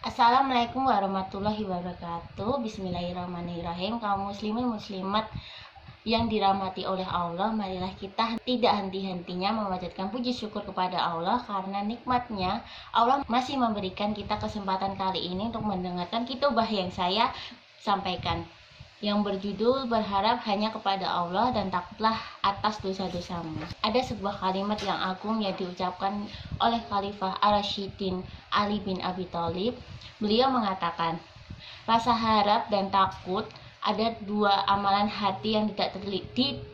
Assalamualaikum warahmatullahi wabarakatuh. Bismillahirrahmanirrahim. Kaum muslimin muslimat yang dirahmati oleh Allah, marilah kita tidak henti-hentinya memanjatkan puji syukur kepada Allah karena nikmatnya Allah masih memberikan kita kesempatan kali ini untuk mendengarkan khotbah yang saya sampaikan, yang berjudul berharap hanya kepada Allah dan takutlah atas dosa-dosamu. Ada sebuah kalimat yang agung yang diucapkan oleh Khalifah Ar-Rasyidin Ali bin Abi Thalib. Beliau mengatakan, rasa harap dan takut ada dua amalan hati yang tidak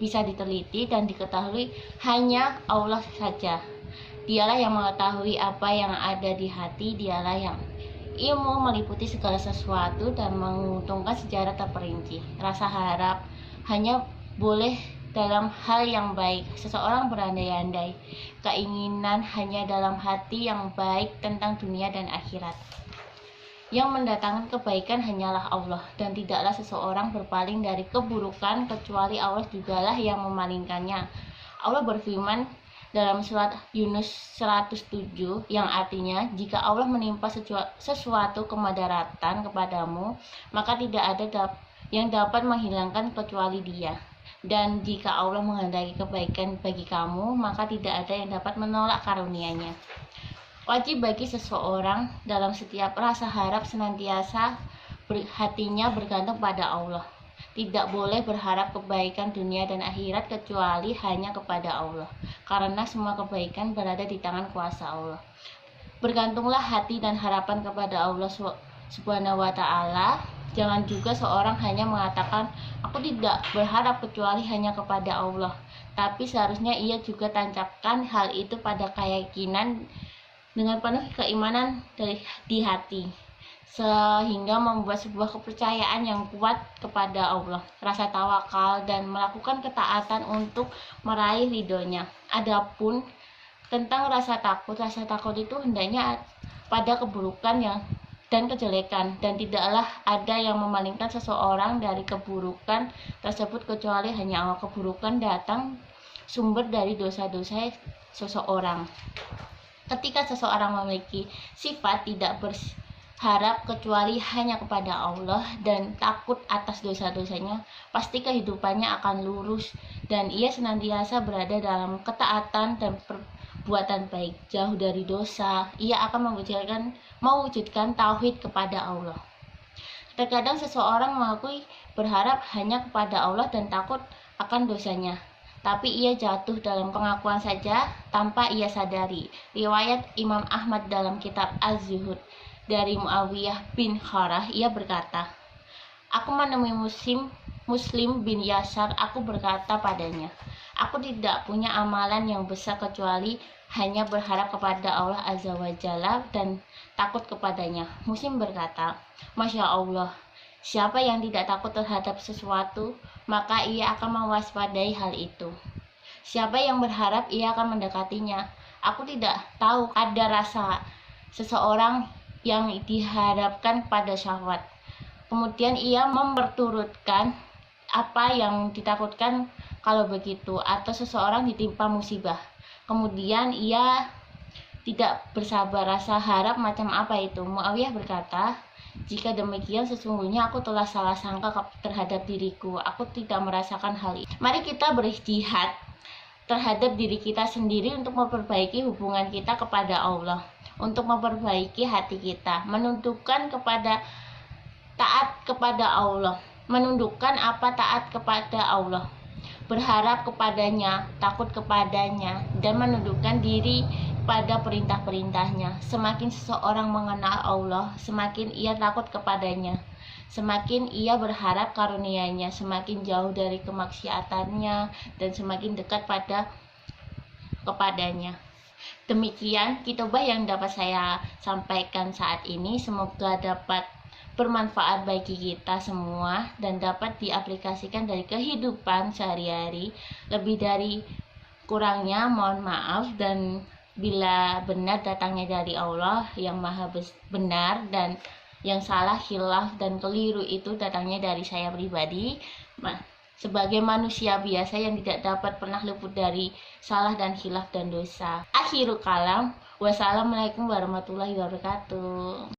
bisa diteliti dan diketahui hanya Allah saja. Dialah yang mengetahui apa yang ada di hati, dialah yang ilmu meliputi segala sesuatu dan menguntungkan secara terperinci. Rasa harap hanya boleh dalam hal yang baik. Seseorang berandai-andai, keinginan hanya dalam hati yang baik tentang dunia dan akhirat. Yang mendatangkan kebaikan hanyalah Allah, dan tidaklah seseorang berpaling dari keburukan kecuali Allah jugalah yang memalingkannya. Allah berfirman dalam surat Yunus 107 yang artinya, jika Allah menimpa sesuatu kemadaratan kepadamu, maka tidak ada yang dapat menghilangkan kecuali Dia. Dan jika Allah menghendaki kebaikan bagi kamu, maka tidak ada yang dapat menolak karunia-Nya. Wajib bagi seseorang dalam setiap rasa harap senantiasa hatinya bergantung pada Allah. Tidak boleh berharap kebaikan dunia dan akhirat kecuali hanya kepada Allah, karena semua kebaikan berada di tangan kuasa Allah. Bergantunglah hati dan harapan kepada Allah Subhanahu wa Ta'ala. Jangan juga seorang hanya mengatakan, aku tidak berharap kecuali hanya kepada Allah, tapi seharusnya ia juga tancapkan hal itu pada keyakinan dengan penuh keimanan di hati, sehingga membuat sebuah kepercayaan yang kuat kepada Allah, rasa tawakal, dan melakukan ketaatan untuk meraih ridhonya. Adapun tentang rasa takut itu hendaknya pada keburukan dan kejelekan, dan tidaklah ada yang memalingkan seseorang dari keburukan tersebut kecuali hanya keburukan datang sumber dari dosa-dosa seseorang. Ketika seseorang memiliki sifat tidak berharap kecuali hanya kepada Allah dan takut atas dosa-dosanya, pasti kehidupannya akan lurus dan ia senantiasa berada dalam ketaatan dan perbuatan baik, jauh dari dosa. Ia akan mewujudkan tauhid kepada Allah. Terkadang seseorang mengakui berharap hanya kepada Allah dan takut akan dosanya, tapi ia jatuh dalam pengakuan saja tanpa ia sadari. Riwayat Imam Ahmad dalam kitab Az-Zuhud dari Muawiyah bin Kharah, ia berkata, aku menemui Muslim bin Yasar, aku berkata padanya, aku tidak punya amalan yang besar kecuali hanya berharap kepada Allah Azza wa Jalla dan takut kepadanya. Muslim berkata, Masya Allah, siapa yang tidak takut terhadap sesuatu, maka ia akan mewaspadai hal itu. Siapa yang berharap, ia akan mendekatinya. Aku tidak tahu ada rasa seseorang yang diharapkan pada syahwat, kemudian ia memperturutkan apa yang ditakutkan kalau begitu, atau seseorang ditimpa musibah, kemudian ia tidak bersabar. Rasa harap macam apa itu? Muawiyah berkata, jika demikian sesungguhnya aku telah salah sangka terhadap diriku. Aku tidak merasakan hal itu. Mari kita berjihad terhadap diri kita sendiri untuk memperbaiki hubungan kita kepada Allah, untuk memperbaiki hati kita, menundukkan kepada taat kepada Allah, menundukkan apa taat kepada Allah, berharap kepadanya, takut kepadanya, dan menundukkan diri pada perintah-perintahnya. Semakin seseorang mengenal Allah, semakin ia takut kepadanya, semakin ia berharap karunia-Nya, semakin jauh dari kemaksiatannya, dan semakin dekat kepadanya. Demikian khotbah yang dapat saya sampaikan saat ini. Semoga dapat bermanfaat bagi kita semua dan dapat diaplikasikan dari kehidupan sehari-hari. Lebih dari kurangnya mohon maaf, dan bila benar datangnya dari Allah yang maha benar, dan yang salah, khilaf, dan keliru itu datangnya dari saya pribadi sebagai manusia biasa yang tidak dapat pernah luput dari salah dan khilaf dan dosa. Akhirul kalam, wassalamualaikum warahmatullahi wabarakatuh.